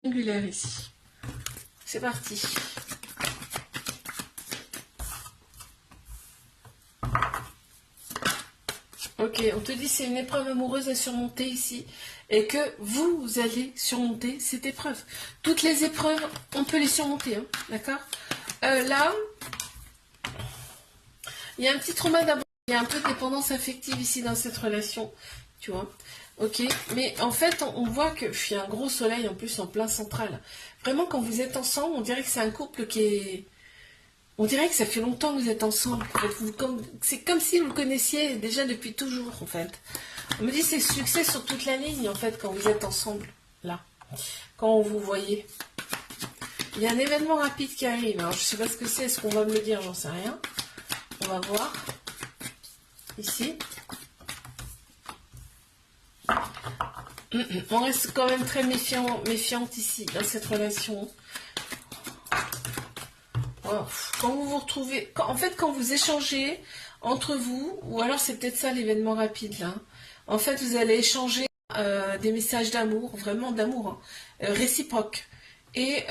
Triangulaire ici. C'est parti. Ok, on te dit c'est une épreuve amoureuse à surmonter ici et que vous allez surmonter cette épreuve. Toutes les épreuves, on peut les surmonter, hein, d'accord. Là, il y a un petit trauma d'abord, il y a un peu de dépendance affective ici dans cette relation, tu vois. Ok, mais en fait, on voit qu'il y a un gros soleil en plus en plein central. Vraiment, quand vous êtes ensemble, on dirait que c'est un couple qui est... On dirait que ça fait longtemps que vous êtes ensemble. C'est comme si vous le connaissiez déjà depuis toujours, en fait. On me dit c'est succès sur toute la ligne, en fait, quand vous êtes ensemble, là. Quand vous voyez. Il y a un événement rapide qui arrive. Alors, je ne sais pas ce que c'est. Est-ce qu'on va me le dire? J'en sais rien. On va voir. Ici. On reste quand même très méfiante ici, dans cette relation. Quand vous vous retrouvez, en fait, quand vous échangez entre vous, ou alors c'est peut-être ça l'événement rapide là. En fait, vous allez échanger des messages d'amour, vraiment d'amour, hein, réciproque. Et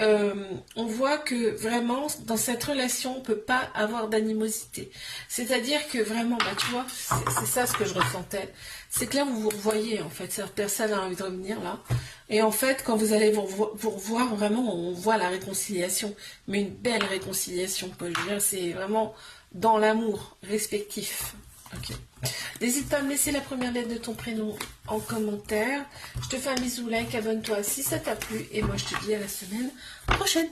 on voit que vraiment, dans cette relation, on ne peut pas avoir d'animosité. C'est-à-dire que vraiment, bah, tu vois, c'est ça ce que je ressentais. C'est que là, vous vous revoyez, en fait. Cette personne a envie de revenir, là. Et en fait, quand vous allez vous revoir, vraiment, on voit la réconciliation. Mais une belle réconciliation, quoi. Je veux dire, c'est vraiment dans l'amour respectif. Ok. N'hésite pas à me laisser la première lettre de ton prénom en commentaire. Je te fais un bisou, like, abonne-toi si ça t'a plu. Et moi, je te dis à la semaine prochaine.